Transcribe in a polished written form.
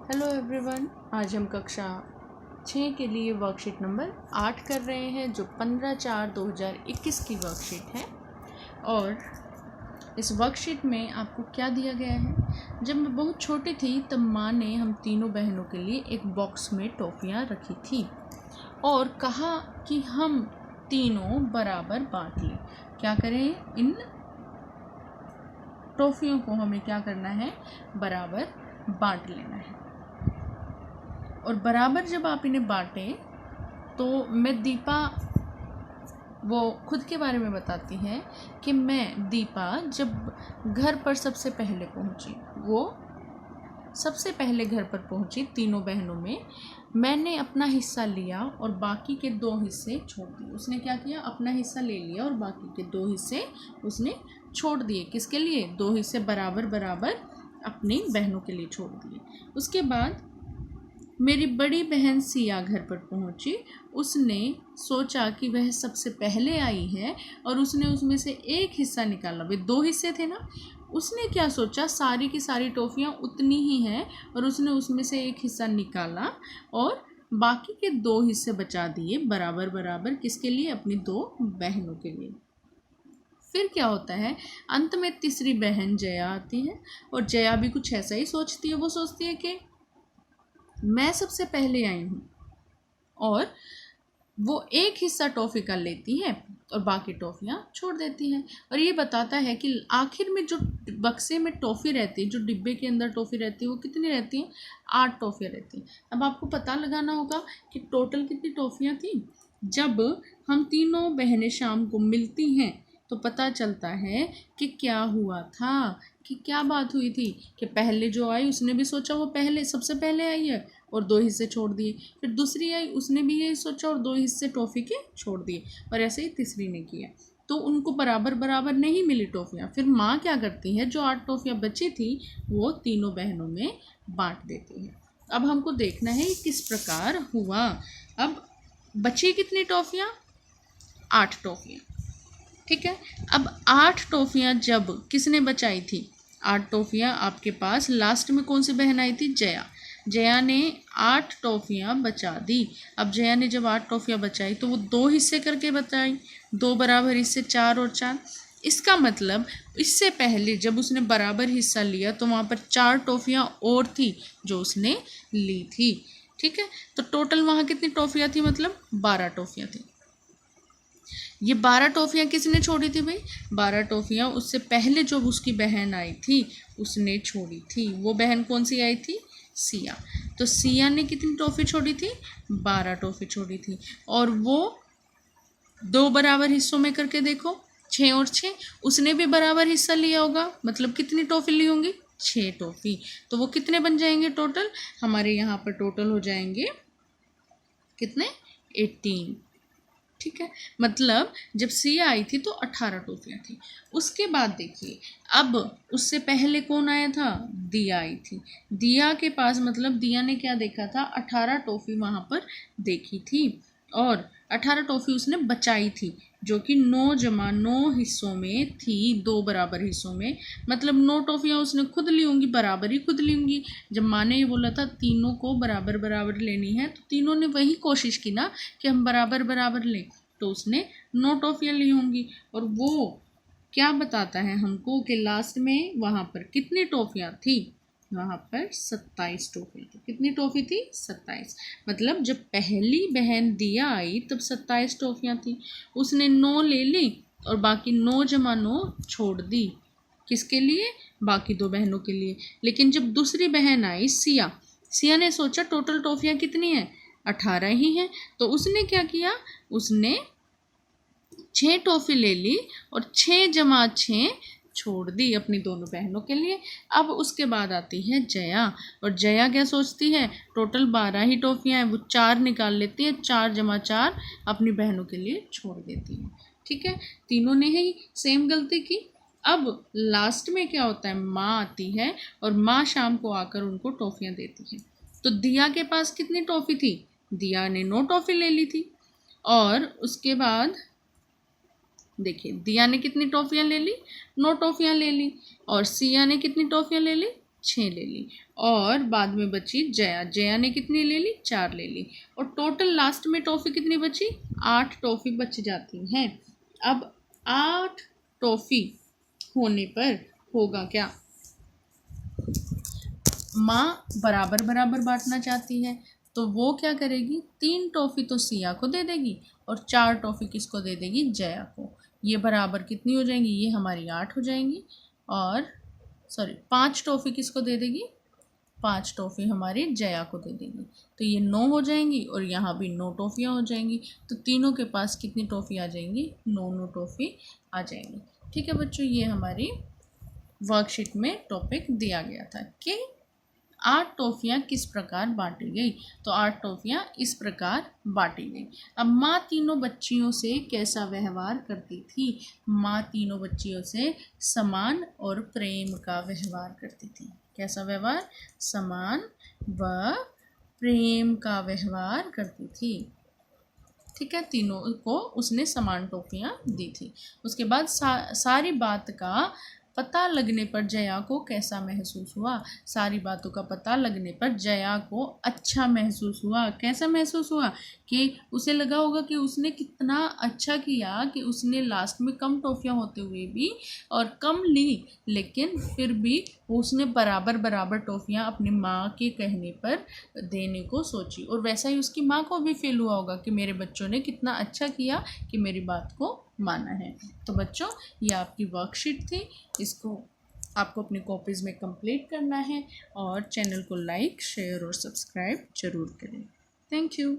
Hello everyone, आज हम कक्षा 6 के लिए वर्कशीट नंबर 8 कर रहे हैं जो 15/4/2021 की वर्कशीट है। और इस वर्कशीट में आपको क्या दिया गया है। जब मैं बहुत छोटी थी तब माँ ने हम तीनों बहनों के लिए एक बॉक्स में टॉफ़ियाँ रखी थी और कहा कि हम तीनों बराबर बांट लें। क्या करें, इन टॉफ़ियों को हमें क्या करना है, बराबर बांट लेना है। और बराबर जब आप इन्हें बांटें तो मैं दीपा वो खुद के बारे में बताती है कि मैं दीपा जब घर पर सबसे पहले पहुंची, वो सबसे पहले घर पर पहुंची तीनों बहनों में, मैंने अपना हिस्सा लिया और बाकी के 2 हिस्से छोड़ दिए। उसने क्या किया, अपना हिस्सा ले लिया और बाकी के 2 हिस्से उसने छोड़ दिए। किसके लिए? 2 हिस्से बराबर बराबर अपनी बहनों के लिए छोड़ दिए। उसके बाद मेरी बड़ी बहन सिया घर पर पहुंची। उसने सोचा कि वह सबसे पहले आई है और उसने उसमें से एक हिस्सा निकाला। वे 2 हिस्से थे ना। उसने क्या सोचा, सारी की सारी टॉफ़ियाँ उतनी ही हैं और उसने उसमें से एक हिस्सा निकाला और बाकी के 2 हिस्से बचा दिए बराबर बराबर। किसके लिए? अपनी 2 बहनों के लिए। फिर क्या होता है, अंत में तीसरी बहन जया आती है और जया भी कुछ ऐसा ही सोचती है। वो सोचती है कि मैं सबसे पहले आई हूँ और वो एक हिस्सा टॉफ़ी का लेती है और बाकी टॉफ़ियाँ छोड़ देती हैं। और ये बताता है कि आखिर में जो बक्से में टॉफ़ी रहती है, जो डिब्बे के अंदर टॉफ़ी रहती है, वो कितनी रहती हैं? 8 टॉफ़ियाँ रहती हैं। अब आपको पता लगाना होगा कि टोटल कितनी टॉफ़ियाँ थी। जब हम तीनों बहनें शाम को मिलती हैं तो पता चलता है कि क्या हुआ था, कि क्या बात हुई थी कि पहले जो आई उसने भी सोचा वो पहले सबसे पहले आई है और 2 हिस्से छोड़ दिए। फिर दूसरी आई, उसने भी यही सोचा और 2 हिस्से टॉफ़ी के छोड़ दिए। और ऐसे ही तीसरी ने किया, तो उनको बराबर बराबर नहीं मिली टॉफ़ियाँ। फिर माँ क्या करती है, जो 8 टॉफ़ियाँ बची थी वो तीनों बहनों में बांट देती है। अब हमको देखना है किस प्रकार हुआ। अब बची कितनी टॉफ़ियाँ? 8 टॉफ़ियाँ। ठीक है। अब 8 टॉफ़ियाँ जब किसने बचाई थी, 8 टॉफ़ियाँ आपके पास लास्ट में कौन सी बहन आई थी? जया। जया ने 8 टॉफ़ियाँ बचा दी। अब जया ने जब 8 टॉफ़ियाँ बचाई तो वो 2 हिस्से करके बचाई, 2 बराबर हिस्से, 4 और 4। इसका मतलब इससे पहले जब उसने बराबर हिस्सा लिया तो वहाँ पर 4 टॉफ़ियाँ और थी जो उसने ली थी। ठीक है, तो टोटल वहाँ कितनी टॉफ़ियाँ थी? मतलब 12 टॉफ़ियाँ थी। ये 12 टॉफ़ियाँ किसने छोड़ी थी भाई? 12 टॉफ़ियाँ उससे पहले जो उसकी बहन आई थी उसने छोड़ी थी। वो बहन कौन सी आई थी? सिया। तो सिया ने कितनी टॉफ़ी छोड़ी थी? 12 टॉफ़ी छोड़ी थी। और वो 2 बराबर हिस्सों में करके देखो, 6 और 6। उसने भी बराबर हिस्सा लिया होगा, मतलब कितनी टॉफ़ी ली होंगी? 6 टॉफ़ी। तो वो कितने बन जाएंगे टोटल? हमारे यहाँ पर टोटल हो जाएंगे कितने? 18। ठीक है, मतलब जब सिया आई थी तो 18 टॉफ़ियाँ थी। उसके बाद देखिए, अब उससे पहले कौन आया था? दिया आई थी। दिया के पास मतलब दिया ने क्या देखा था? 18 टॉफ़ी वहाँ पर देखी थी और 18 टॉफ़ी उसने बचाई थी, जो कि 9 जमा 9 हिस्सों में थी, 2 बराबर हिस्सों में। मतलब 9 टॉफ़ियाँ उसने खुद ली होंगी, बराबर ही खुद ली होंगी। जब माँ ने ये बोला था तीनों को बराबर बराबर लेनी है तो तीनों ने वही कोशिश की ना कि हम बराबर बराबर लें, तो उसने 9 टॉफ़ियाँ ली होंगी। और वो क्या बताता है हमको कि लास्ट में वहाँ पर कितनी टॉफ़ियाँ थी? वहाँ पर 27 टॉफ़ी थी। कितनी टॉफ़ी थी? 27। मतलब जब पहली बहन दिया आई तब 27 टॉफ़ियाँ थी। उसने 9 ले ली और बाकी 9 जमा 9 छोड़ दी। किसके लिए? बाकी 2 बहनों के लिए। लेकिन जब दूसरी बहन आई सिया, सिया ने सोचा टोटल टॉफ़ियाँ कितनी हैं? 18 ही हैं। तो उसने क्या किया? उसने 6 टॉफ़ी ले ली और 6 जमा 6 छोड़ दी अपनी दोनों बहनों के लिए। अब उसके बाद आती है जया, और जया क्या सोचती है? टोटल 12 ही टॉफ़ियाँ हैं, वो 4 निकाल लेती है, 4 जमा 4 अपनी बहनों के लिए छोड़ देती है। ठीक है, तीनों ने ही सेम गलती की। अब लास्ट में क्या होता है? माँ आती है और माँ शाम को आकर उनको टॉफ़ियाँ देती है। तो दिया के पास कितनी टॉफ़ी थी? दिया ने 9 टॉफ़ी ले ली थी। और उसके बाद देखिए, दिया ने कितनी टॉफ़ियाँ ले ली? 9 टॉफ़ियाँ ले ली। और सिया ने कितनी टॉफ़ियाँ ले ली? 6 ले ली, और बाद में बची जया। जया ने कितनी ले ली? 4 ले ली, और टोटल लास्ट में टॉफ़ी कितनी बची? 8 टॉफ़ी बच जाती हैं। अब 8 टॉफ़ी होने पर होगा क्या? माँ बराबर बराबर बांटना चाहती है, तो वो क्या करेगी? 3 टॉफ़ी तो सिया को दे देगी और 4 टॉफ़ी किसको दे देगी? जया को। ये बराबर कितनी हो जाएंगी? ये हमारी 8 हो जाएंगी, और 5 टॉफ़ी किसको दे देगी? 5 टॉफ़ी हमारी जया को दे देगी, तो ये 9 हो जाएंगी, और यहाँ भी 9 टॉफ़ियाँ हो जाएंगी। तो तीनों के पास कितनी टॉफ़ी आ जाएंगी? 9 टॉफ़ी आ जाएंगी। ठीक है बच्चों, ये हमारी वर्कशीट में टॉपिक दिया गया था कि 8 टॉफ़ियाँ किस प्रकार बांटी गई। तो 8 टॉफ़ियाँ इस प्रकार बांटी गई। अब माँ तीनों बच्चियों से कैसा व्यवहार करती थी? माँ तीनों बच्चियों से समान और प्रेम का व्यवहार करती थी। कैसा व्यवहार? समान व प्रेम का व्यवहार करती थी। ठीक है, तीनों को उसने समान टॉफ़ियाँ दी थी। उसके बाद सारी बात का पता लगने पर जया को कैसा महसूस हुआ? सारी बातों का पता लगने पर जया को अच्छा महसूस हुआ। कैसा महसूस हुआ? कि उसे लगा होगा कि उसने कितना अच्छा किया कि उसने लास्ट में कम टॉफ़ियाँ होते हुए भी और कम ली, लेकिन फिर भी उसने बराबर बराबर टॉफ़ियाँ अपनी माँ के कहने पर देने को सोची, और वैसा ही उसकी माँ को भी फील हुआ होगा कि मेरे बच्चों ने कितना अच्छा किया कि मेरी बात को माना है। तो बच्चों, ये आपकी वर्कशीट थी, इसको आपको अपनी कॉपीज़ में कंप्लीट करना है, और चैनल को लाइक, शेयर और सब्सक्राइब जरूर करें। Thank you.